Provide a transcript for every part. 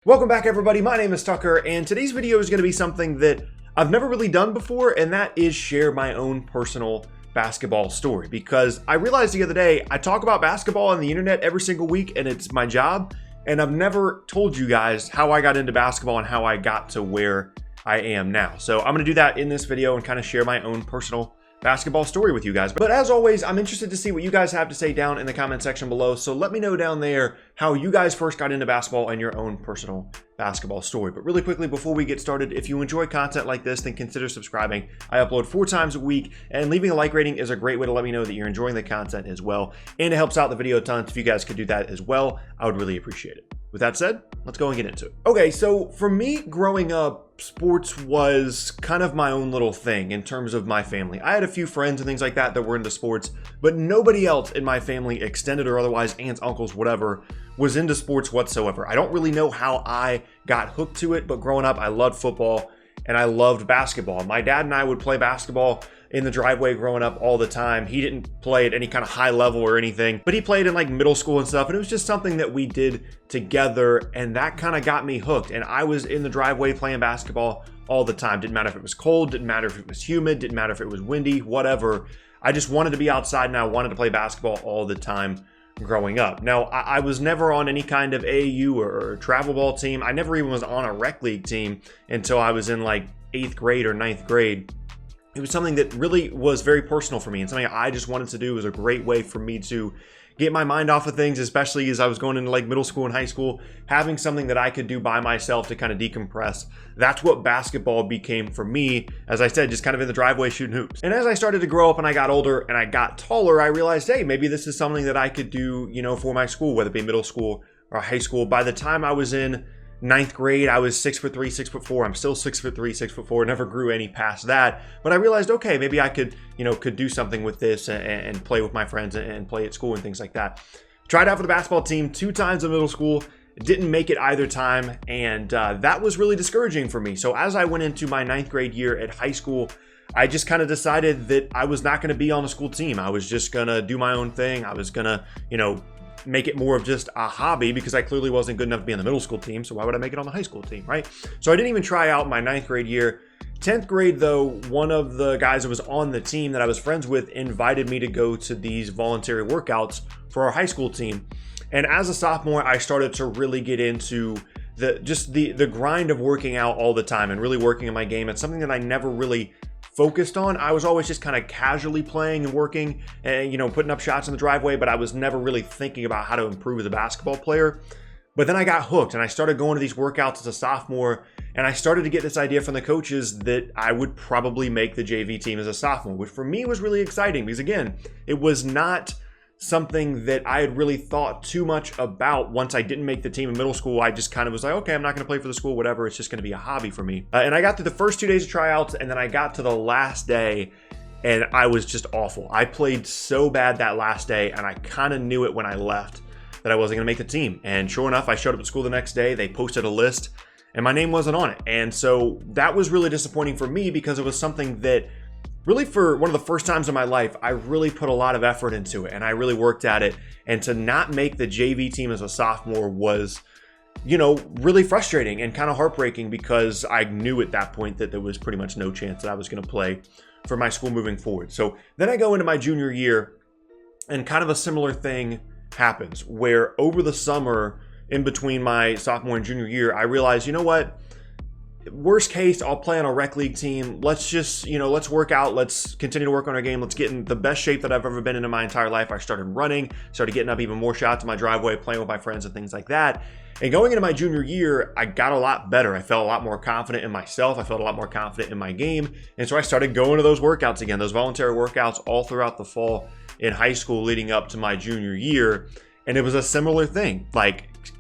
Welcome back, everybody. My name is Tucker, and today's video is going to be something that I've never really done before, and that is share my own personal basketball story. Because I realized the other day, I talk about basketball on the internet every single week, and it's my job, and I've never told you guys how I got into basketball and how I got to where I am now. So I'm going to do that in this video and kind of share my own personal basketball story with you guys. But as always, I'm interested to see what you guys have to say down in the comment section below. So let me know down there how you guys first got into basketball and your own personal basketball story. But really quickly, before we get started, if you enjoy content like this, then consider subscribing. I upload 4 times a week, and leaving a like rating is a great way to let me know that you're enjoying the content as well. And it helps out the video a ton. If you guys could do that as well, I would really appreciate it. With that said, let's go and get into it. Okay, so for me growing up, sports was kind of my own little thing in terms of my family. I had a few friends and things like that were into sports, but nobody else in my family, extended or otherwise, aunts, uncles, whatever, was into sports whatsoever. I don't really know how I got hooked to it, but growing up, I loved football and I loved basketball. My dad and I would play basketball in the driveway growing up all the time. He didn't play at any kind of high level or anything, but he played in like middle school and stuff. And it was just something that we did together. And that kind of got me hooked. And I was in the driveway playing basketball all the time. Didn't matter if it was cold, didn't matter if it was humid, didn't matter if it was windy, whatever. I just wanted to be outside and I wanted to play basketball all the time growing up. Now, I was never on any kind of AAU or travel ball team. I never even was on a rec league team until I was in like 8th grade or 9th grade. It was something that really was very personal for me and something I just wanted to do. It was a great way for me to get my mind off of things, especially as I was going into like middle school and high school, having something that I could do by myself to kind of decompress. That's what basketball became for me. As I said, just kind of in the driveway shooting hoops. And as I started to grow up and I got older and I got taller, I realized, hey, maybe this is something that I could do, for my school, whether it be middle school or high school. By the time I was in 9th grade, I was 6'3", 6'4". I'm still 6'3", 6'4". Never grew any past that. But I realized, okay, maybe I could do something with this and play with my friends and play at school and things like that. Tried out for the basketball team 2 times in middle school. Didn't make it either time. And that was really discouraging for me. So as I went into my 9th grade year at high school, I just kind of decided that I was not going to be on a school team. I was just going to do my own thing. I was going to, make it more of just a hobby because I clearly wasn't good enough to be on the middle school team. So why would I make it on the high school team, right? So I didn't even try out my 9th grade year. 10th grade, though, one of the guys that was on the team that I was friends with invited me to go to these voluntary workouts for our high school team. And as a sophomore, I started to really get into the grind of working out all the time and really working on my game. It's something that I never really focused on. I was always just kind of casually playing and working and, putting up shots in the driveway, but I was never really thinking about how to improve as a basketball player. But then I got hooked and I started going to these workouts as a sophomore, and I started to get this idea from the coaches that I would probably make the JV team as a sophomore, which for me was really exciting because, again, it was not something that I had really thought too much about. Once I didn't make the team in middle school, I just kind of was like, okay, I'm not going to play for the school, whatever. It's just going to be a hobby for me. And I got through the first 2 days of tryouts, and then I got to the last day, and I was just awful. I played so bad that last day, and I kind of knew it when I left that I wasn't going to make the team. And sure enough, I showed up at school the next day. They posted a list, and my name wasn't on it. And so that was really disappointing for me because it was something that really, for one of the first times in my life, I really put a lot of effort into it and I really worked at it. And to not make the JV team as a sophomore was, really frustrating and kind of heartbreaking because I knew at that point that there was pretty much no chance that I was going to play for my school moving forward. So then I go into my junior year and kind of a similar thing happens where over the summer in between my sophomore and junior year, I realized, you know what? Worst case, I'll play on a rec league team. Let's just, let's work out. Let's continue to work on our game. Let's get in the best shape that I've ever been in my entire life. I started running, started getting up even more shots in my driveway, playing with my friends and things like that. And going into my junior year, I got a lot better. I felt a lot more confident in myself. I felt a lot more confident in my game. And so I started going to those workouts again, those voluntary workouts all throughout the fall in high school leading up to my junior year. And it was a similar thing,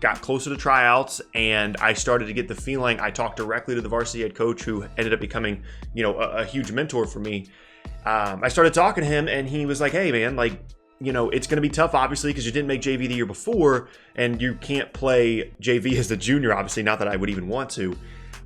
got closer to tryouts and I started to get the feeling. I talked directly to the varsity head coach who ended up becoming, a huge mentor for me. I started talking to him and he was like, hey man, it's going to be tough obviously because you didn't make JV the year before and you can't play JV as a junior, obviously, not that I would even want to.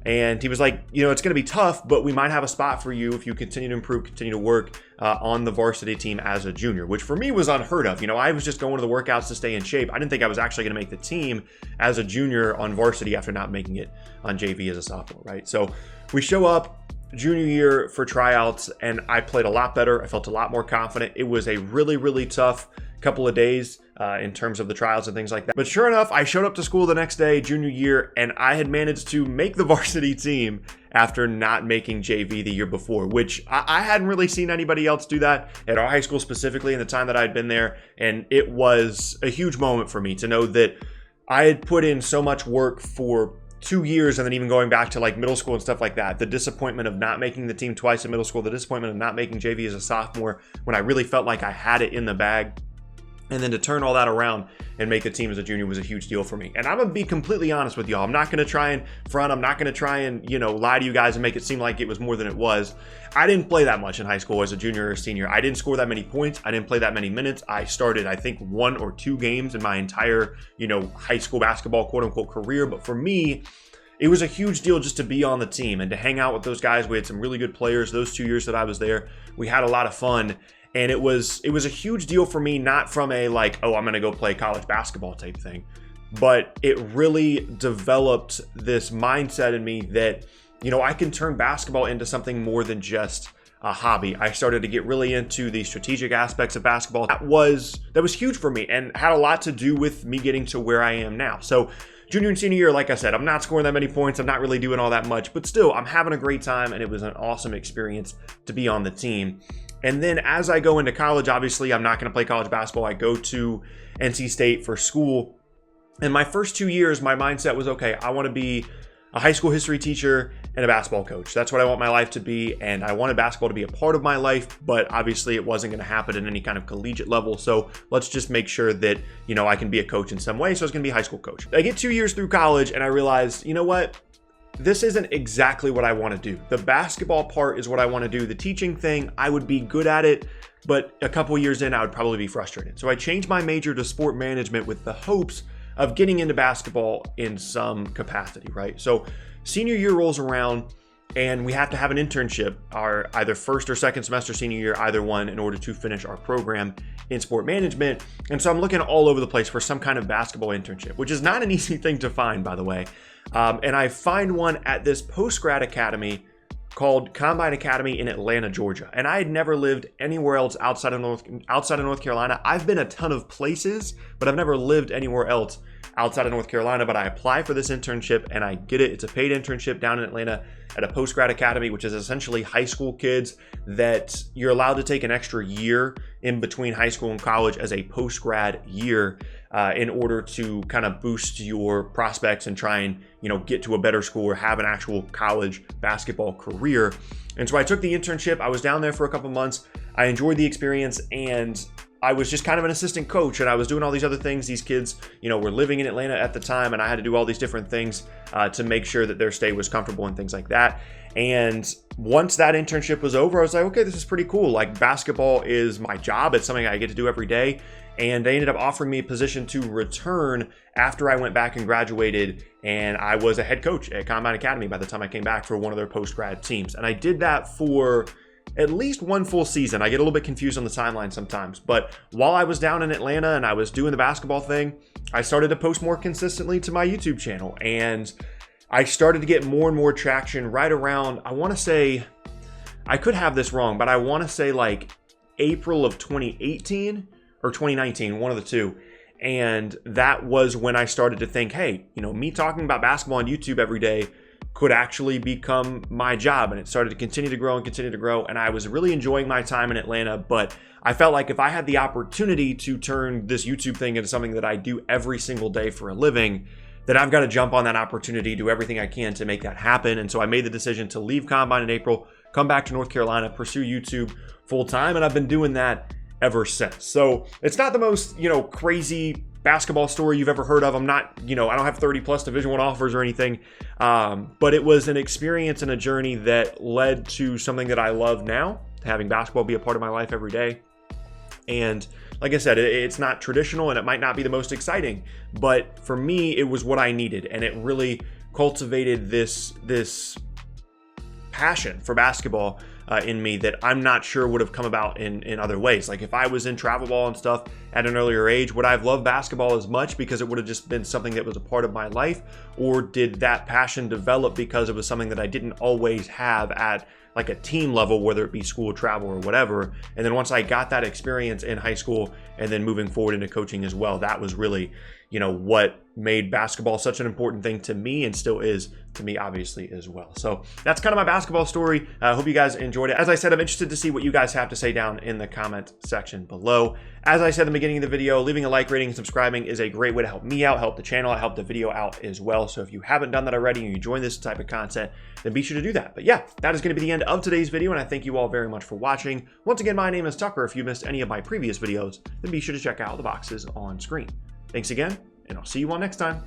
And he was like, it's going to be tough, but we might have a spot for you if you continue to improve, continue to work on the varsity team as a junior, which for me was unheard of. I was just going to the workouts to stay in shape. I didn't think I was actually going to make the team as a junior on varsity after not making it on JV as a sophomore, right? So we show up junior year for tryouts, and I played a lot better. I felt a lot more confident. It was a really, really tough couple of days in terms of the trials and things like that. But sure enough, I showed up to school the next day, junior year, and I had managed to make the varsity team after not making JV the year before, which I hadn't really seen anybody else do that at our high school specifically in the time that I'd been there. And it was a huge moment for me to know that I had put in so much work for 2 years, and then even going back to like middle school and stuff like that. The disappointment of not making the team twice in middle school, the disappointment of not making JV as a sophomore when I really felt like I had it in the bag. And then to turn all that around and make the team as a junior was a huge deal for me. And I'm going to be completely honest with y'all. I'm not going to try and front. I'm not going to try and, lie to you guys and make it seem like it was more than it was. I didn't play that much in high school as a junior or senior. I didn't score that many points. I didn't play that many minutes. I started, I think, 1 or 2 games in my entire, high school basketball, quote unquote, career. But for me, it was a huge deal just to be on the team and to hang out with those guys. We had some really good players those 2 years that I was there. We had a lot of fun. And it was a huge deal for me, not from a like, oh, I'm going to go play college basketball type thing, but it really developed this mindset in me that, I can turn basketball into something more than just a hobby. I started to get really into the strategic aspects of basketball. That was huge for me and had a lot to do with me getting to where I am now. So junior and senior year, like I said, I'm not scoring that many points. I'm not really doing all that much, but still, I'm having a great time, and it was an awesome experience to be on the team. And then as I go into college, obviously, I'm not going to play college basketball. I go to NC State for school. And my first 2 years, my mindset was, okay, I want to be a high school history teacher and a basketball coach. That's what I want my life to be. And I wanted basketball to be a part of my life, but obviously it wasn't going to happen at any kind of collegiate level. So let's just make sure that, I can be a coach in some way. So I was going to be a high school coach. I get 2 years through college and I realized, what? This isn't exactly what I want to do. The basketball part is what I want to do. The teaching thing, I would be good at it, but a couple years in, I would probably be frustrated. So I changed my major to sport management with the hopes of getting into basketball in some capacity, right? So senior year rolls around and we have to have an internship, our either first or second semester senior year, either one, in order to finish our program in sport management. And so I'm looking all over the place for some kind of basketball internship, which is not an easy thing to find, by the way. And I find one at this post-grad academy called Combine Academy in Atlanta, Georgia. And I had never lived anywhere else outside of North Carolina. I've been a ton of places, but I've never lived anywhere else outside of North Carolina. But I apply for this internship and I get it. It's a paid internship down in Atlanta at a post-grad academy, which is essentially high school kids that you're allowed to take an extra year in between high school and college as a post-grad year in order to kind of boost your prospects and try and, get to a better school or have an actual college basketball career. And so I took the internship. I was down there for a couple months. I enjoyed the experience, and I was just kind of an assistant coach, and I was doing all these other things. These kids, were living in Atlanta at the time, and I had to do all these different things to make sure that their stay was comfortable and things like that. And once that internship was over, I was like, okay, this is pretty cool. Like, basketball is my job. It's something I get to do every day. And they ended up offering me a position to return after I went back and graduated, and I was a head coach at Combine Academy by the time I came back for one of their post-grad teams. And I did that for at least one full season. I get a little bit confused on the timeline sometimes, but while I was down in Atlanta and I was doing the basketball thing, I started to post more consistently to my YouTube channel, and I started to get more and more traction right around, I want to say, I could have this wrong, but I want to say like April of 2018 or 2019, one of the two. And that was when I started to think, hey, me talking about basketball on YouTube every day could actually become my job. And it started to continue to grow and continue to grow. And I was really enjoying my time in Atlanta, but I felt like if I had the opportunity to turn this YouTube thing into something that I do every single day for a living, that I've got to jump on that opportunity, do everything I can to make that happen. And so I made the decision to leave Combine in April, come back to North Carolina, pursue YouTube full time. And I've been doing that ever since. So it's not the most, crazy basketball story you've ever heard of. I'm not, I don't have 30 plus Division I offers or anything. But it was an experience and a journey that led to something that I love now, having basketball be a part of my life every day. And like I said, it's not traditional and it might not be the most exciting, but for me, it was what I needed. And it really cultivated this passion for basketball in me that I'm not sure would have come about in other ways. Like if I was in travel ball and stuff at an earlier age, would I have loved basketball as much because it would have just been something that was a part of my life? Or did that passion develop because it was something that I didn't always have at like a team level, whether it be school, travel, or whatever? And then once I got that experience in high school and then moving forward into coaching as well, that was really, you know, what made basketball such an important thing to me, and still is to me, obviously, as well. So that's kind of my basketball story. I hope you guys enjoyed it. As I said, I'm interested to see what you guys have to say down in the comment section below. As I said in the beginning of the video, leaving a like, rating, and subscribing is a great way to help me out, help the channel, help the video out as well. So if you haven't done that already and you enjoy this type of content, then be sure to do that. But yeah, that is going to be the end of today's video, and I thank you all very much for watching. Once again, my name is Tucker. If you missed any of my previous videos, then be sure to check out the boxes on screen. Thanks again, and I'll see you all next time.